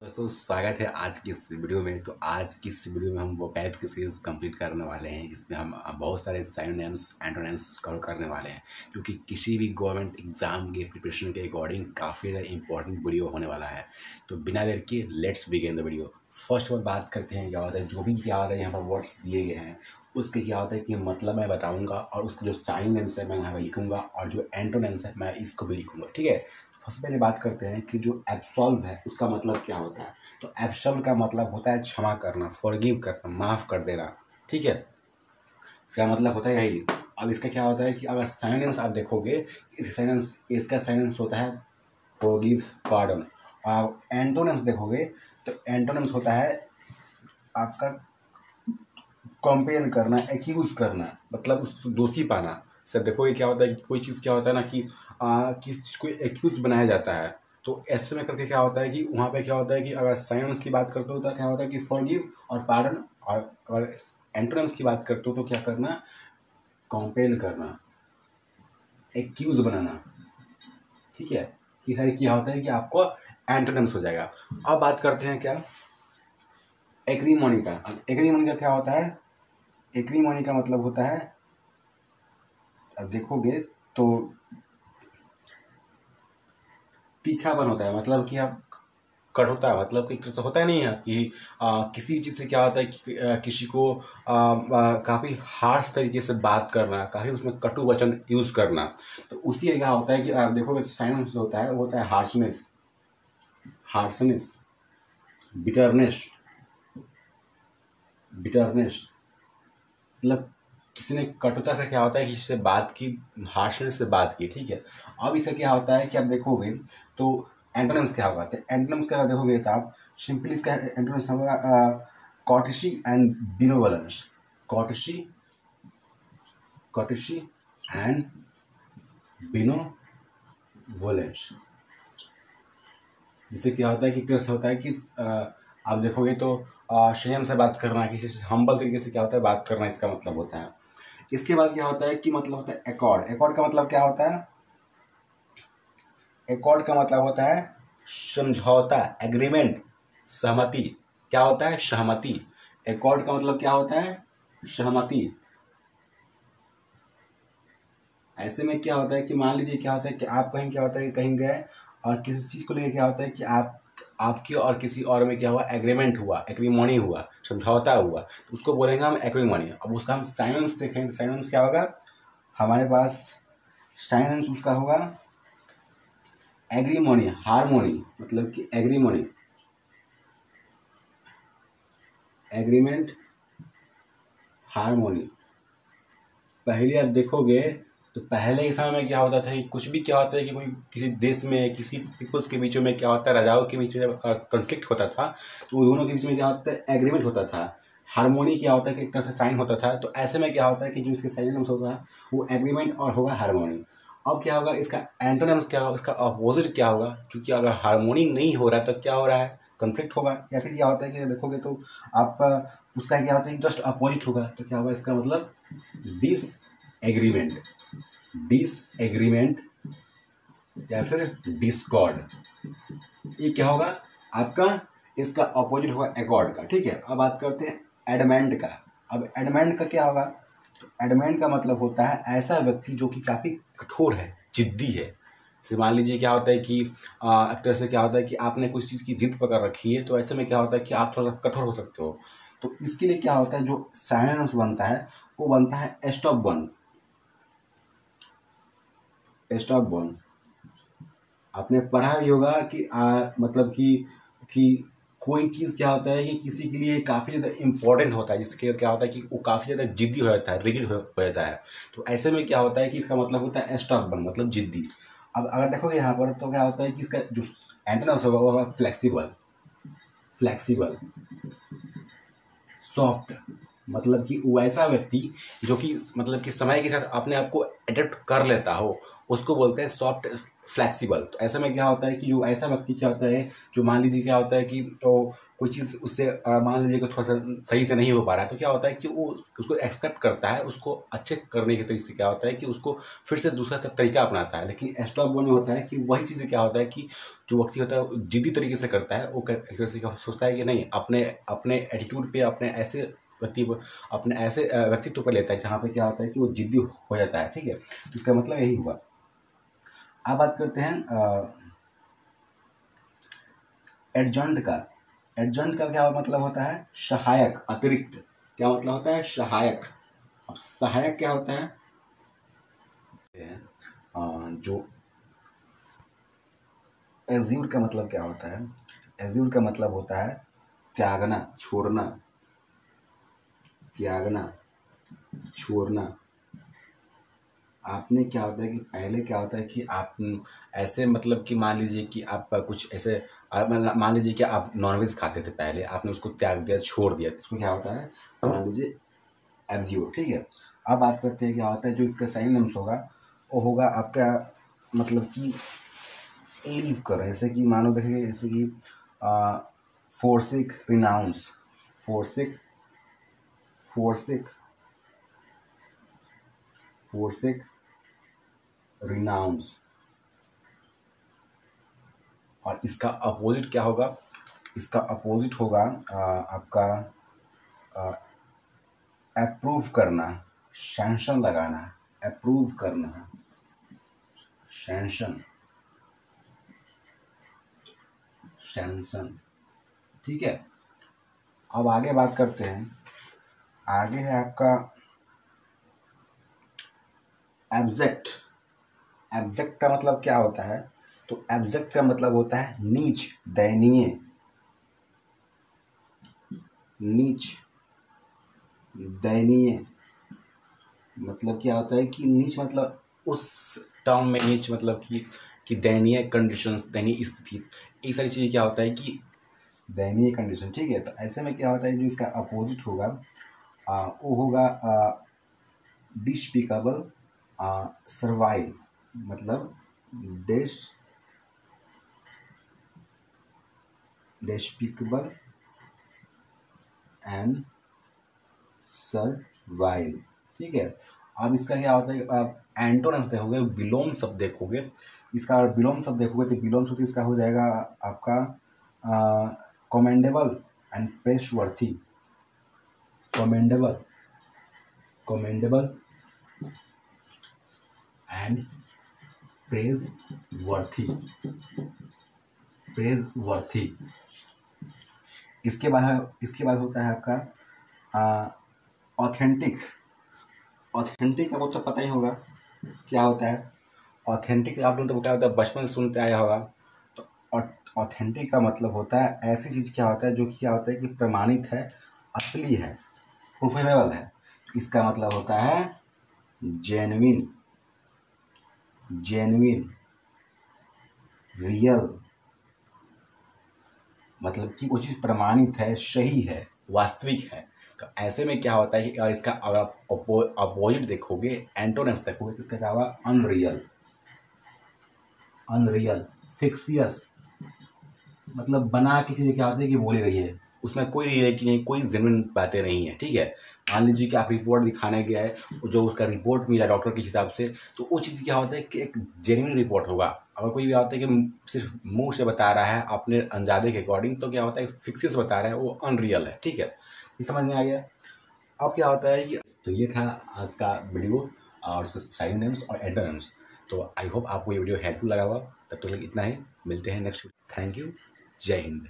दोस्तों स्वागत है आज की इस वीडियो में। तो आज की इस वीडियो में हम वो टाइप की सीरीज कंप्लीट करने वाले हैं जिसमें हम बहुत सारे साइनोनिम्स एंटोनिम्स कवर करने वाले हैं, क्योंकि किसी भी गवर्नमेंट एग्जाम के प्रिपरेशन के अकॉर्डिंग काफ़ी ज़्यादा इंपॉर्टेंट वीडियो होने वाला है। तो बिना देर के let's begin the video. First of all बात करते हैं क्या होता है, जो भी क्या होता है यहाँ पर वर्ड्स दिए गए हैं उसके क्या होता है कि मतलब मैं बताऊंगा, और उसके जो साइनोनिम्स है मैं यहाँ पर लिखूंगा, और जो एंटोनिम्स है मैं इसको भी लिखूंगा। ठीक है, सबसे पहले बात करते हैं कि जो एब्सॉल्व है उसका मतलब क्या होता है। तो एब्सॉल्व का मतलब होता है क्षमा करना, फॉरगिव करना, माफ़ कर देना। ठीक है, इसका मतलब होता है यही। अब इसका क्या होता है कि अगर साइनेंस आप देखोगे, इसका साइनेंस होता है फॉरगिव, पार्डन। और एंटोनिम्स देखोगे तो एंटोनिम्स होता है आपका कंपेल करना, एक्यूज करना, मतलब उसको दोषी पाना। सर देखोगे क्या होता है कि कोई चीज़ क्या होता है ना कि किसी चीज़ को एक्यूज बनाया जाता है, तो ऐसे में करके क्या होता है कि वहाँ पे क्या होता है कि अगर साइनोनिम्स की बात करते हो तो क्या होता है कि फॉरगिव और पार्डन, और अगर एंटोनिम्स की बात करते हो तो क्या करना, कंपेल करना, एक्यूज बनाना। ठीक है, ये सारी क्या होता है कि आपको एंटोनिम्स हो जाएगा। अब बात करते हैं क्या, एग्रीमोनी का। एग्रीमोनी का क्या होता है, एग्रीमोनी का मतलब होता है, अब देखोगे तो तीखापन होता है, मतलब कि आप कठोरता है, मतलब कि तो होता है नहीं है कि किसी चीज़ से क्या होता है कि किसी को काफ़ी हार्श तरीके से बात करना, काफ़ी उसमें कटु वचन यूज़ करना। तो उसी का क्या होता है कि आप देखोगे साइलेंस होता है, वो होता है हार्शनेस, हार्शनेस, बिटरनेस, बिटरनेस, मतलब किसी ने कटुता से क्या होता है कि इससे बात की, हार्शनेस से बात की। ठीक है, अब इससे क्या होता है कि आप देखोगे तो एंटोनिम्स क्या होगा, तो एंटोनिम्स क्या देखोगे तो आप सिंपली इसका एंटोनिम्स होगा courtesy and बिनोवलेंस। Courtesy, courtesy and बिनोवलेंस, जिससे क्या होता है कि कैसे होता है कि आप देखोगे तो संयम से बात करना, किसी से हम्बल तरीके से क्या होता है बात करना, इसका मतलब होता है। इसके बाद क्या होता है कि मतलब होता है एकॉर्ड। एकॉर्ड का मतलब क्या होता है, एकॉर्ड का मतलब होता है समझौता, एग्रीमेंट, सहमति। क्या होता है, सहमति। एकॉर्ड का मतलब क्या होता है, सहमति। ऐसे में क्या होता है कि मान लीजिए क्या होता है कि आप कहीं क्या होता है कि कहीं गए और किसी चीज़ को लेकर क्या होता है कि आपकी और किसी और में क्या हुआ, एग्रीमेंट हुआ, एग्रीमोनी हुआ, समझौता हुआ, तो उसको बोलेंगे हम एग्रीमोनी। अब उसका हम साइनेंस देखें तो साइनेंस क्या होगा हमारे पास, साइनेंस उसका होगा एग्रीमोनी, हारमोनी, मतलब कि एग्रीमोनी, एग्रीमेंट, हारमोनी। पहले आप देखोगे तो पहले के समय में क्या होता था कि कुछ भी क्या होता है कि कोई किसी देश में किसी पीपल्स के बीच में क्या होता है, राजाओं के बीच में जब कॉन्फ्लिक्ट होता था तो दोनों के बीच में क्या होता है, एग्रीमेंट होता था। हारमोनी क्या होता है कि एक तरह से साइन होता था। तो ऐसे में क्या होता है कि जो इसके साइनम्स होता है वो एग्रीमेंट और होगा हारमोनी। अब क्या होगा, इसका एंटोनिम्स क्या होगा, इसका अपोजिट क्या होगा, क्योंकि अगर हारमोनी नहीं हो रहा है तो क्या हो रहा है, कॉन्फ्लिक्ट होगा। या फिर क्या होता है कि देखोगे तो आप उसका क्या होता है जस्ट अपोजिट होगा। तो क्या होगा इसका मतलब डिस एग्रीमेंट, डिस एग्रीमेंट या फिर डिस्कॉर्ड। ये क्या होगा आपका, इसका अपोजिट होगा एकॉर्ड का। ठीक है, अब बात करते हैं एडमेंट का। अब एडमेंट का क्या होगा, तो एडमेंट का मतलब होता है ऐसा व्यक्ति जो कि काफ़ी कठोर है, जिद्दी है। जैसे मान लीजिए क्या होता है कि एक तरह से क्या होता है कि आपने कुछ चीज़ की जिद पकड़ रखी है, तो ऐसे में क्या होता है कि आप थोड़ा कठोर हो सकते हो। तो इसके लिए क्या होता है, जो साइनोनिम्स बनता है वो बनता है स्टॉबर्न, स्टॉबर्न। आपने पढ़ा भी होगा कि मतलब कि कोई चीज़ क्या होता है कि किसी के लिए काफ़ी ज़्यादा इम्पोर्टेंट होता है, जिसके क्या होता है कि वो काफ़ी ज़्यादा जिद्दी हो जाता है, रिगिड हो जाता है। तो ऐसे में क्या होता है कि इसका मतलब होता है स्टॉबर्न, मतलब जिद्दी। अब अगर देखोगे यहाँ पर तो क्या होता है कि इसका जो एंटोनिम्स होगा वो होगा फ्लेक्सिबल, फ्लेक्सिबल, सॉफ्ट, मतलब कि वो ऐसा व्यक्ति जो कि मतलब कि समय के साथ अपने आप को एडेप्ट कर लेता हो, उसको बोलते हैं सॉफ्ट फ्लैक्सिबल। तो ऐसा में क्या होता है कि जो ऐसा व्यक्ति क्या होता है, जो मान लीजिए क्या होता है कि तो कोई चीज़ उससे मान लीजिए कि थोड़ा सा सही से नहीं हो पा रहा है, तो क्या होता है कि वो उसको एक्सेप्ट करता है, उसको अच्छे करने के तरीके से क्या होता है कि उसको फिर से दूसरा तरीका अपनाता है। लेकिन स्टॉप गो में होता है कि वही चीज़ें क्या होता है कि जो व्यक्ति होता है जिद्दी तरीके से करता है, वो एक तरह से सोचता है कि नहीं, अपने अपने एटीट्यूड पे, अपने ऐसे व्यक्तित्व पर लेता है जहाँ पे क्या होता है कि वो जिद्दी हो जाता है। ठीक है, तो इसका मतलब यही हुआ। अब बात करते हैं एडजंट का। एडजंट का क्या मतलब होता है, सहायक, अतिरिक्त। क्या मतलब होता है, सहायक। अब सहायक क्या होता है, जो एज्यूर का मतलब क्या होता है, एज्यूर का मतलब होता है त्यागना, छोड़ना, त्यागना, छोड़ना। आपने क्या होता है कि पहले क्या होता है कि आप ऐसे मतलब कि मान लीजिए कि आप कुछ ऐसे मान लीजिए कि आप नॉनवेज खाते थे पहले, आपने उसको त्याग दिया, छोड़ दिया, इसको क्या होता है, मान लीजिए एब्जियो। ठीक है, अब बात करते हैं क्या होता है, जो इसका साइनोनिम्स होगा वो होगा आपका मतलब कि लीव कर, जैसे कि मानो देखिए, जैसे कि फोर्सिक, रिनाउंस, फोर्सिक, फोर्सिक, फोर्सिक, रिनाउंस। और इसका अपोजिट क्या होगा, इसका अपोजिट होगा आपका अप्रूव करना, सैंक्शन लगाना, अप्रूव करना, सैंक्शन, सैंक्शन। ठीक है, अब आगे बात करते हैं। आगे है आपका एब्जेक्ट। एब्जेक्ट का मतलब क्या होता है, तो एब्जेक्ट का मतलब होता है नीच, दयनीय, नीच, दयनीय। मतलब क्या होता है कि नीच मतलब उस टर्म में नीच मतलब कि दयनीय कंडीशंस, दयनीय स्थिति, ये सारी चीज़ें क्या होता है कि दयनीय कंडीशन। ठीक है, तो ऐसे में क्या होता है, जो इसका अपोजिट होगा वो होगा डिस्पिकेबल, सर्वाइव, मतलब डिस्पिकेबल एंड सर्वाइव। ठीक है, अब इसका क्या होता है, आप एंटोनिम्स देखोगे, विलोम शब्द देखोगे, इसका विलोम शब्द देखोगे तो विलोम शब्द इसका हो जाएगा आपका commendable and praiseworthy, commendable, commendable and praiseworthy, praiseworthy. इसके बाद होता है आपका ऑथेंटिक। ऑथेंटिक का मतलब पता ही होगा क्या होता है, ऑथेंटिक आप लोग तो क्या होता है, बचपन से सुनते आया होगा। तो ऑथेंटिक का मतलब होता है ऐसी चीज़ क्या होता है, जो क्या होता है कि प्रमाणित है, असली है, प्रूफेबल है। इसका मतलब होता है जेन्युइन, जेन्युइन, रियल, मतलब कि वो चीज़ प्रमाणित है, सही है, वास्तविक है। तो ऐसे में क्या होता है कि इसका अगर आप अपोजिट देखोगे, एंटोनिम्स देखोगे, तो इसका क्या होगा, अनरियल, अनरियल, फिक्सियस, मतलब बना की चीज़ें क्या होती है कि बोली गई है, उसमें कोई रियलिटी नहीं, कोई जेन्युइन बातें नहीं है। ठीक है, मान लीजिए कि आप रिपोर्ट दिखाने गया है, जो उसका रिपोर्ट मिला डॉक्टर के हिसाब से, तो वो चीज़ क्या होता है कि एक जेन्युइन रिपोर्ट होगा। अगर कोई भी होता है कि सिर्फ मुंह से बता रहा है अपने अंदाजे के अकॉर्डिंग, तो क्या होता है फिक्सियस बता रहा है, वो अनरियल है। ठीक है, ये समझ में आ गया। अब क्या होता है कि तो ये था आज का वीडियो और उसके साइनोनिम्स और एंटोनिम्स। तो आई होप आपको ये वीडियो हेल्पफुल लगा होगा। तब तक इतना ही, मिलते हैं नेक्स्ट। थैंक यू, जय हिंद।